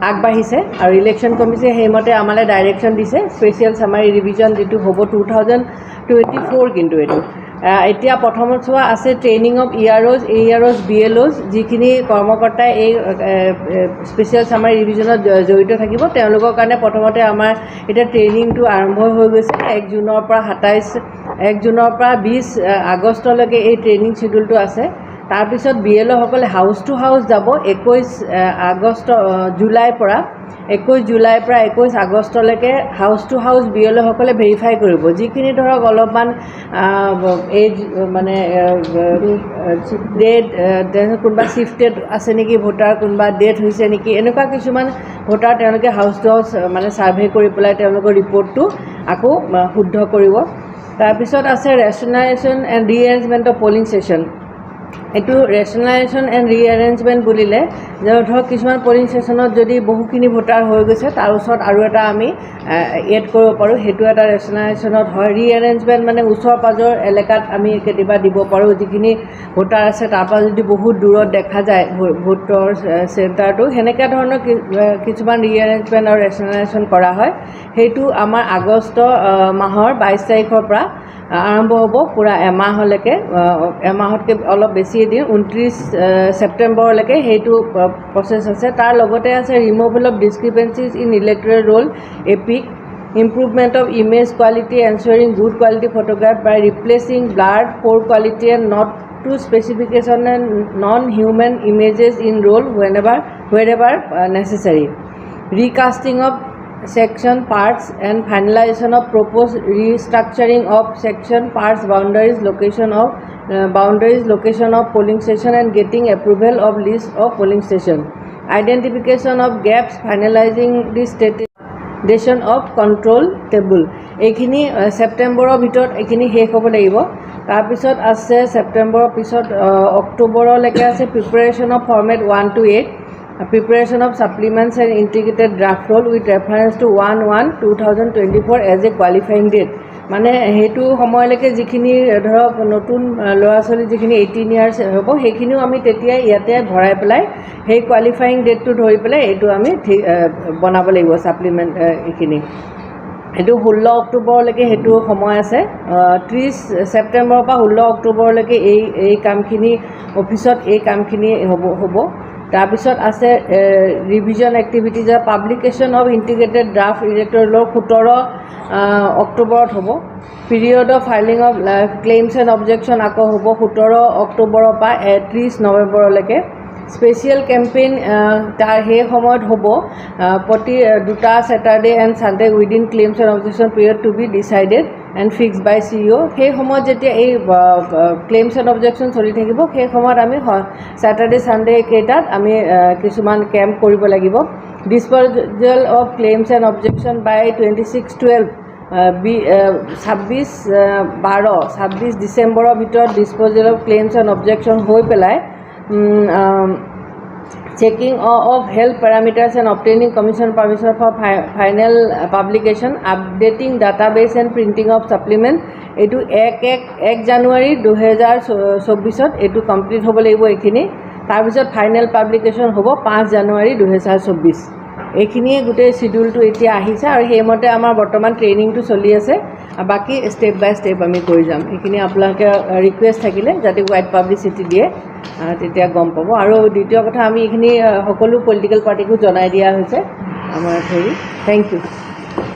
আগবাঢ়িছে আৰু ইলেকশ্যন কমিশ্যনে সেইমতে আমালৈ ডাইৰেকশ্যন দিছে স্পেচিয়েল ছামাৰী ৰিভিজন যিটো হ'ব 2024 কিন্তু এইটো এতিয়া প্ৰথমত চোৱা আছে ট্ৰেইনিং অফ AROs BLOs যিখিনি কৰ্মকৰ্তাই এই স্পেচিয়েল ছামাৰী ৰিভিজনত জড়িত থাকিব তেওঁলোকৰ কাৰণে প্ৰথমতে আমাৰ এতিয়া ট্ৰেইনিংটো আৰম্ভ হৈ গৈছে 1 জুনৰ পৰা 20 আগষ্টলৈকে এই ট্ৰেইনিং শিডিউলটো আছে তাৰপিছত BLO সকলে হাউচ টু হাউচ যাব 21 জুলাইৰ পৰা 21 আগষ্টলৈকে হাউচ টু হাউচ BLO সকলে ভেৰিফাই কৰিব যিখিনি ধৰক অলপমান এজ মানে ডেট কোনোবা শিফটেড আছে নেকি ভোটাৰ কোনোবা ডেট হৈছে নেকি এনেকুৱা কিছুমান ভোটাৰ তেওঁলোকে হাউচ টু হাউচ মানে ছাৰ্ভে কৰি পেলাই তেওঁলোকৰ ৰিপৰ্টটো আকৌ শুদ্ধ কৰিব তাৰপিছত আছে ৰেচনেলাইজেশ্যন এণ্ড ৰিএৰেঞ্জমেণ্ট অফ পলিং ষ্টেচন এইটো ৰেচনেলাইজেশ্যন এণ্ড ৰিএৰেঞ্জমেণ্ট বুলিলে ধৰক কিছুমান পলিং ষ্টেচনত যদি বহুখিনি ভোটাৰ হৈ গৈছে তাৰ ওচৰত আৰু এটা আমি এড কৰিব পাৰোঁ সেইটো এটা ৰেচনেলাইজেশ্যনত হয় ৰিএৰেঞ্জমেণ্ট মানে ওচৰ পাজৰ এলেকাত আমি কেতিয়াবা দিব পাৰোঁ যিখিনি ভোটাৰ আছে তাৰপৰা যদি বহুত দূৰত দেখা যায় ভোটৰ চেণ্টাৰটো সেনেকুৱা ধৰণৰ কিছুমান ৰিএৰেঞ্জমেণ্ট আৰু ৰেচনেলাইজেশ্যন কৰা হয় সেইটো আমাৰ আগষ্ট মাহৰ 22 তাৰিখৰ পৰা আৰম্ভ হ'ব পুৰা এমাহলৈকে এমাহতকৈ অলপ বেছি দিন 29 ছেপ্টেম্বৰলৈকে সেইটো প্ৰচেছ আছে তাৰ লগতে আছে removal of discrepancies in electoral roll EPIC improvement of image quality ensuring good quality photograph by replacing blurred poor quality and not to specification and non human images in roll wherever necessary recasting of section parts and finalization of proposed restructuring of section parts boundaries location of polling station and getting approval of list of polling station identification of gaps finalizing the station of control table এইখিনি সেপ্টেম্বৰৰ ভিতৰত এইখিনি শেষ হ'ব লাগিব তাৰপিছত আছে সেপ্টেম্বৰৰ পিছত অক্টোবৰলৈকে আছে preparation of format 1 to 8 preparation of supplements and integrated draft roll with reference to 1/1/2024 as a qualifying date মানে হেতু সময়লৈকে যিখিনি ধৰক নতুন ল'ৰা ছোৱালী যিখিনি 18 ইয়াৰ্ছ হ'ব সেইখিনিও আমি তেতিয়া ইয়াতে ভৰাই পেলাই সেই কোৱালিফাইং ডেটটো ধৰি পেলাই এইটো আমি বনাব লাগিব সাপ্লিমেন্ট এইখিনি এইটো 16 অক্টোবৰলৈকে হেতু সময় আছে 30 ছেপ্টেম্বৰৰ পৰা 16 অক্টোবৰলৈকে এই কামখিনি অফিচত এই কামখিনি হ'ব তাৰপিছত আছে revision activities publication of integrated draft ইলেক্টৰেলৰ 17 অক্টোবৰত হ'ব period of filing of claims and objection আকৌ হ'ব 17 অক্টোবৰৰ পৰা 30 নৱেম্বৰলৈকে স্পেচিয়েল কেম্পেইন তাৰ সেই সময়ত হ'ব প্ৰতি দুটা Saturday and Sunday within claims and objection period to be decided and fixed by CEO সেই সময়ত যেতিয়া এই ক্লেইমছ এণ্ড অবজেকশ্যন চলি থাকিব সেই সময়ত আমি ছেটাৰডে ছানডে কেইটাত আমি কিছুমান কেম্প কৰিব লাগিব disposal of claims and objection by 26/12 26 ডিচেম্বৰৰ ভিতৰত disposal of claims and objection হৈ পেলাই checking of health parameters and obtaining commission permission for final publication updating database and printing of supplement etu 1 January 2024 etu complete hobo lagibo ekhini tar bisot final publication hobo 5 January 2024 এইখিনিয়ে গোটেই শিডিউলটো এতিয়া আহিছে আৰু হেমতে আমাৰ বৰ্তমান ট্ৰেইনিংটো চলি আছে বাকি স্টেপ বাই স্টেপ আমি কৰি যাম এইখিনি আপোনালোকে ৰিকুৱেষ্ট থাকিলে যাতে ওয়াইড পাব্লিচিটি দিয়ে তেতিয়া গম পাব আৰু দ্বিতীয় কথা আমি এইখিনি সকলো পলিটিক্যাল পাৰ্টিকো জনাই দিয়া হৈছে আমাৰ হেৰি থ্যাংক ইউ